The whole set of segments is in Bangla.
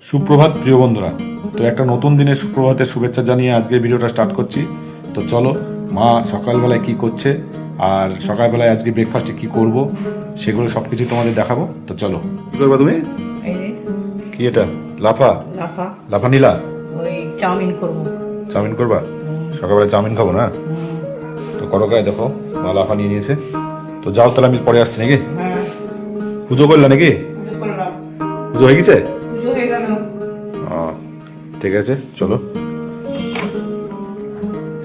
সুপ্রভাত প্রিয় বন্ধুরা। তো একটা নতুন দিনের সুপ্রভাতের শুভেচ্ছা জানিয়ে আজকে ভিডিওটা স্টার্ট করছি। তো চলো, মা সকালবেলায় কি করছে আর সকালবেলায় আজকে ব্রেকফাস্টে কি করব সেগুলো সব কিছু তোমাদের দেখাবো। তো চলো, কি করবা তুমি? কি এটা? লাফা লাফা লাফা নীলা ওই চাউমিন করব। চাউমিন করবা? সকালবেলা চাউমিন খাবো না? তো করো গায়ে, দেখো মা লাফা নিয়ে নিয়েছে। তো যাও, তাহলে আমি পরে আসছি নাকি? হ্যাঁ, পুজো করলা নাকি? পুজো করলাম। পুজো হয়ে গেছে? পুজো হয়ে গেল। ঠিক আছে, চলো।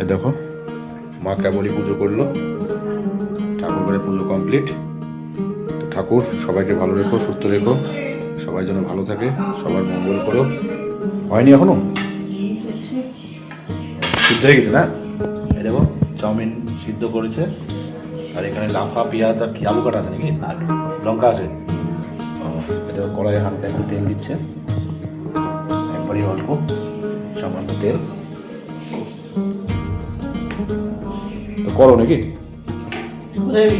এই দেখো, মা কেবলই পুজো করলো, ঠাকুর ঘরে পুজো কমপ্লিট। তো ঠাকুর সবাইকে ভালো রেখো, সুস্থ রেখো, সবাই যেন ভালো থাকে, সবার মঙ্গল করো। হয়নি এখনো? সিদ্ধ হয়ে গেছে না? এই দেখো, চাউমিন সিদ্ধ করেছে। আর এখানে লাফা, পেঁয়াজ আর কি আলু কাটা আছে নাকি? লঙ্কা আছে। এটা কড়াইয়ে হালকা একটু তেল দিচ্ছে, একবারই অল্প সামান্য তেল। তো করো নাকি? কোথায়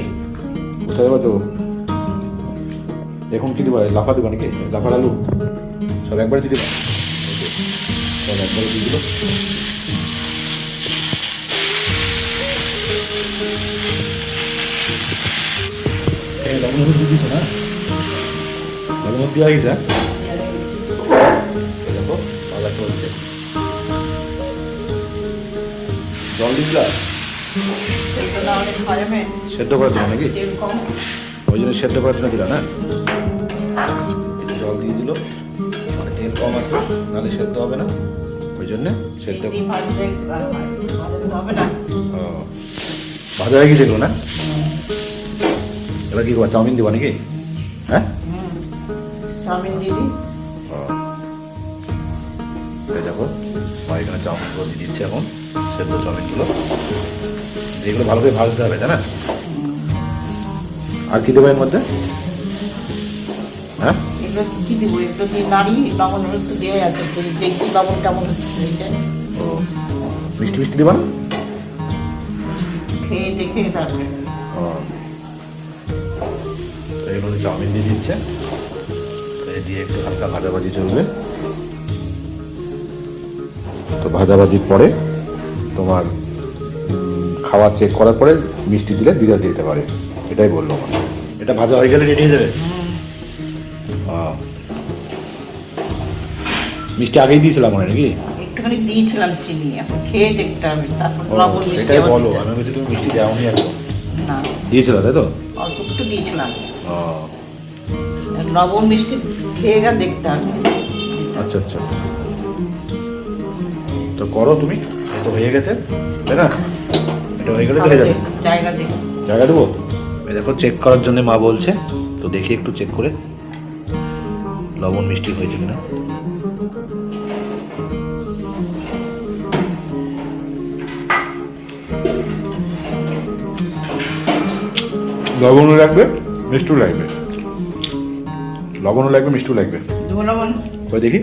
কোথায় যাবো তো? এখন কি দেবা? লাফা দেবা নাকি? লাফার আলু সব একবারে দিয়ে দেবা? সব একবারে দিয়ে দিল। লবণ হলুদ দিয়ে দিচ্ছ না? লবণ হলুদ দেওয়া গেছে? দেখো ভাজা চলছে। জল দিলা? সেদ্ধ করে দিলা নাকি? তেল কম। ওই জন্য সেদ্ধ করার জন্য দিলা না? জল দিয়ে দিল, মানে তেল কম আছে, নাহলে সেদ্ধ হবে না। ওই জন্যে সেদ্ধ। হবে না। ও, ভাজা হয়ে গেছে এগুলো না? এবার কি করবা? চাউমিন দিবা নাকি? হ্যাঁ, চাউমিন দিয়ে দিই। এই দেখো, মা এখানে চাউমিনগুলো দিয়ে দিচ্ছে এখন, সেদ্ধ চাউমিনগুলো। যেগুলো ভালো করে ভাজতে হবে, তাই না? আর কি দেবো এর মধ্যে? হ্যাঁ, এগুলো কি দিব? এগুলো দিয়ে নাড়ি, লবণ একটু দেওয়া আছে, যদি দেখি লবণ কেমন হয়ে যায়। ও, মিষ্টি মিষ্টি দেবা না? খেয়ে দেখে তারপরে। ও, তো এগুলো চাউমিন দিয়ে দিচ্ছে, এই দিয়ে একটু হালকা ভাজাভাজি চলবে। তো ভাজাভাজির পরে তোমার খাওয়া চেক করার পরে মিষ্টি দিলে দিতে পারে, এটাই বললো আমার। এটা ভাজা হয়ে গেলে রেডি হয়ে যাবে। মিষ্টি আগেই দিয়েছিলাম মনে হয় নাকি? একটুখানি দিয়েছিলাম চিনি, এখন খেয়ে দেখতে হবে, তারপর লবণ মিষ্টি এটাই আবার বলো, দিতে আমি হবে। বলছি তুমি মিষ্টি দেওনি একদম। না, দিয়েছিল তাই তো? অল্প একটু দিয়েছিলাম। ও, লবণ মিষ্টি খেয়ে গা দেখতে হবে। আচ্ছা আচ্ছা। তো করো তুমি, এই তো হয়ে গেছে, তাই না? এটা হয়ে গেলে চলে যাবে। জায়গা দেখে জায়গা দেবো? এই দেখো, চেক করার জন্য মা বলছে, তো দেখি একটু চেক করে লবণ মিষ্টি হয়েছে কিনা। লবণও লাগবে, মিষ্টিও লাগবে। লবণও লাগবে, মিষ্টিও লাগবে। দেবো লবণ। কই দেখি,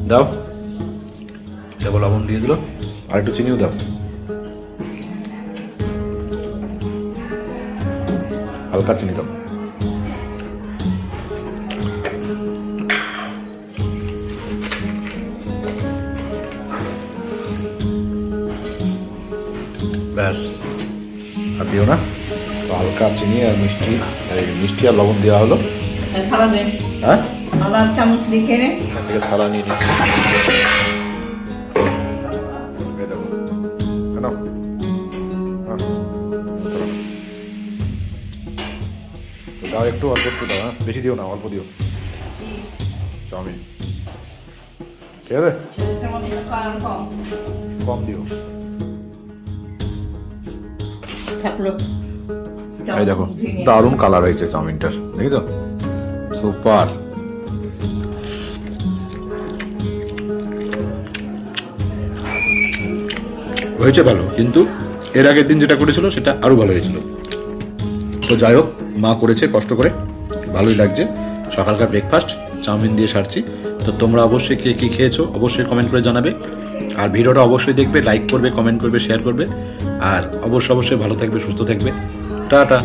দাও। দেখো লবণ দিয়ে দিল, আর একটু চিনিও দাও, হালকা চিনি দাও। ব্যাস, আর দিও না। তো হালকা চিনি আর মিষ্টি, মিষ্টি আর লবণ দেওয়া হলো। থালা দেন। হ্যাঁ, থালা চামচ লিখে নে। এখান থেকে থালা নিয়ে নিচ্ছি। এই দেখো, নাও। হ্যাঁ, চলো। তো দাও একটু, অল্প একটু দাও, হ্যাঁ বেশি দিও না, অল্প দিও চাউমিন, ঠিক আছে? কম দিও। থাকলো। এই দেখো, দারুণ কালার হয়েছে চাউমিনটার, দেখেছো? সুপার। হয়েছে ভালো, কিন্তু এর আগের দিন যেটা করেছিল সেটা আরো ভালো হয়েছিল। তো যাই হোক, মা করেছে কষ্ট করে, ভালোই লাগছে। সকালকার ব্রেকফাস্ট চাউমিন দিয়ে সারছি। তো তোমরা অবশ্যই কে কী খেয়েছো অবশ্যই কমেন্ট করে জানাবে। আর ভিডিওটা অবশ্যই দেখবে, লাইক করবে, কমেন্ট করবে, শেয়ার করবে। আর অবশ্যই ভালো থাকবে, সুস্থ থাকবে। টাটা।